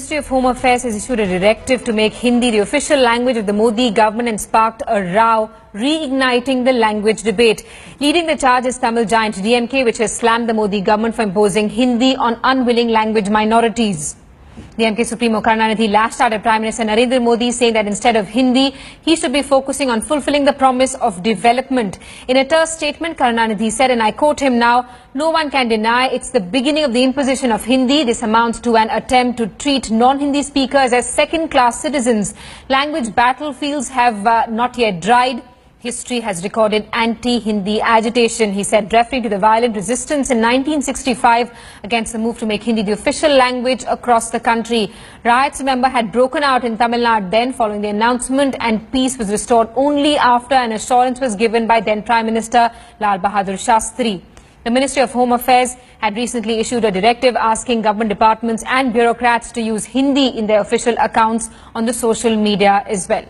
Ministry of Home Affairs has issued a directive to make Hindi the official language of the Modi government and sparked a row, reigniting the language debate. Leading the charge is Tamil giant DMK, which has slammed the Modi government for imposing Hindi on unwilling language minorities. DMK Supremo Karunanidhi lashed out at Prime Minister Narendra Modi, saying that instead of Hindi, he should be focusing on fulfilling the promise of development. In a terse statement, Karunanidhi said, and I quote him now, "No one can deny it's the beginning of the imposition of Hindi. This amounts to an attempt to treat non-Hindi speakers as second-class citizens. Language battlefields have not yet dried. History has recorded anti-Hindi agitation," he said, referring to the violent resistance in 1965 against the move to make Hindi the official language across the country. Riots, remember, had broken out in Tamil Nadu then following the announcement, and peace was restored only after an assurance was given by then Prime Minister Lal Bahadur Shastri. The Ministry of Home Affairs had recently issued a directive asking government departments and bureaucrats to use Hindi in their official accounts on the social media as well.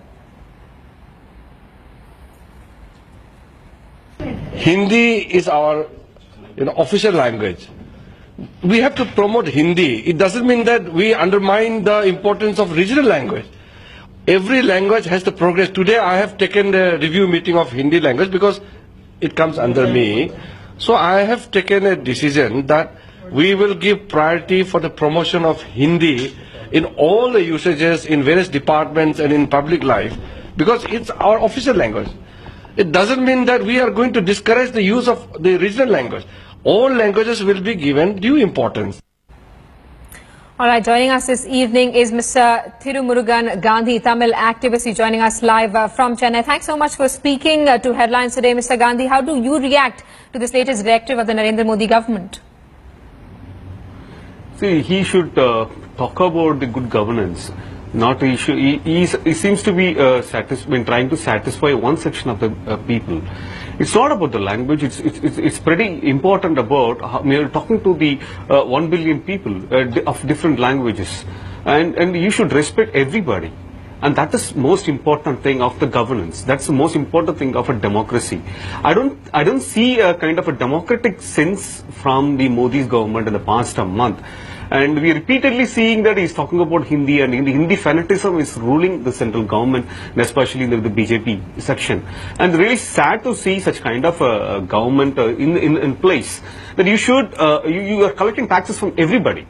Hindi is our official language. We have to promote Hindi. It doesn't mean that we undermine the importance of regional language. Every language has to progress. Today I have taken the review meeting of Hindi language because it comes under me. So I have taken a decision that we will give priority for the promotion of Hindi in all the usages in various departments and in public life because it's our official language. It doesn't mean that we are going to discourage the use of the regional language. All languages will be given due importance. All right, joining us this evening is Mr. Thirumurugan, Gandhi, Tamil activist. He's joining us live from Chennai. Thanks so much for speaking to Headlines today, Mr. Gandhi. How do you react to this latest directive of the Narendra Modi government? See, he should talk about the good governance. Not the issue. He seems to be trying to satisfy one section of the people. It's not about the language. It's pretty important about how we are talking to the 1 billion people of different languages, and you should respect everybody. And that is most important thing of the governance. That's the most important thing of a democracy. I don't see a kind of a democratic sense from the Modi's government in the past month. And we are repeatedly seeing that he's talking about Hindi, and Hindi fanatism is ruling the central government, and especially the BJP section. And really sad to see such kind of a government in place. That you should, you are collecting taxes from everybody.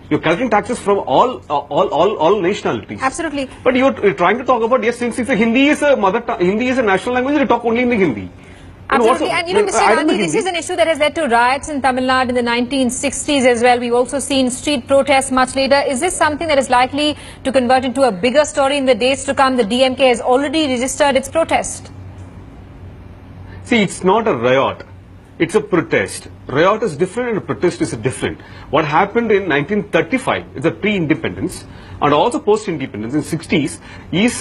You're collecting taxes from all nationalities. Absolutely. But you're trying to talk about, yes, since Hindi is a Hindi is a national language, you talk only in the Hindi. Absolutely. And Mr. Gandhi, this is an issue that has led to riots in Tamil Nadu in the 1960s as well. We've also seen street protests much later. Is this something that is likely to convert into a bigger story in the days to come? The DMK has already registered its protest. See, it's not a riot. It's a protest. Riot is different and a protest is different. What happened in 1935 is a pre-independence and also post-independence in 60s is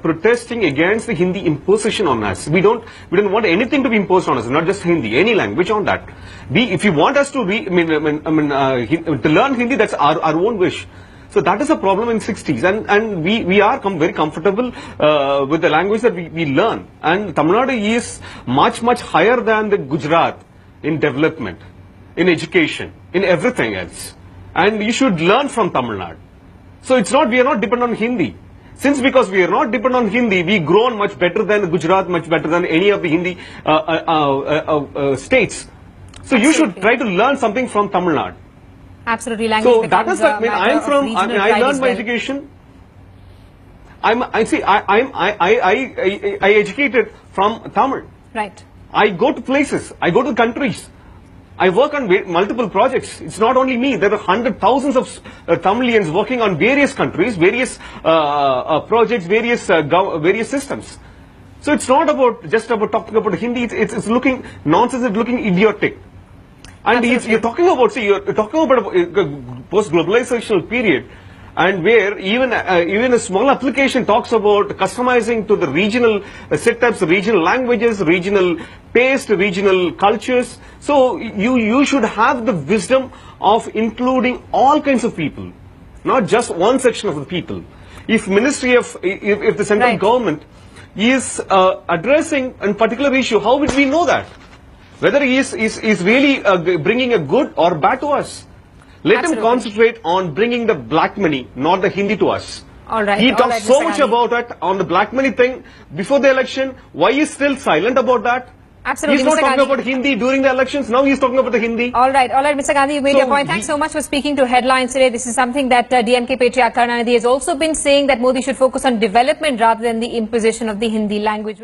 protesting against the Hindi imposition on us. We don't want anything to be imposed on us, not just Hindi, any language on that. If you want us to to learn Hindi, that's our own wish. So that is a problem in 60s, and we are very comfortable with the language that we learn. And Tamil Nadu is much higher than the Gujarat in development, in education, in everything else. And you should learn from Tamil Nadu. So we are not dependent on Hindi. Because we are not dependent on Hindi, we grown much better than Gujarat, much better than any of the Hindi states. So you should try to learn something from Tamil Nadu. Absolutely, language. So that is I learned my education. I educated from Tamil. Right. I go to places. I go to countries. I work on multiple projects. It's not only me. There are thousands of Tamilians working on various countries, various projects, various systems. So it's not just about talking about Hindi. It's looking nonsense. It's looking idiotic. And you're talking about a post-globalizational period, and where even a small application talks about customizing to the regional setups, regional languages, regional taste, regional cultures. So you should have the wisdom of including all kinds of people, not just one section of the people. If the central government is addressing a particular issue, how would we know that? Whether he is really bringing a good or bad to us? Let him Absolutely. concentrate on bringing the black money, not the Hindi to us. All right. He all talks right, so Mr. much Gandhi. about it on the black money thing before the election. Why is still silent about that? Absolutely, He's not Mr. talking Gandhi. about Hindi during the elections. Now he's talking about the Hindi. All right, Mr. Gandhi, you made So your point. Thanks so much for speaking to Headlines today. This is something that DMK Patriarch Karunanidhi has also been saying, that Modi should focus on development rather than the imposition of the Hindi language.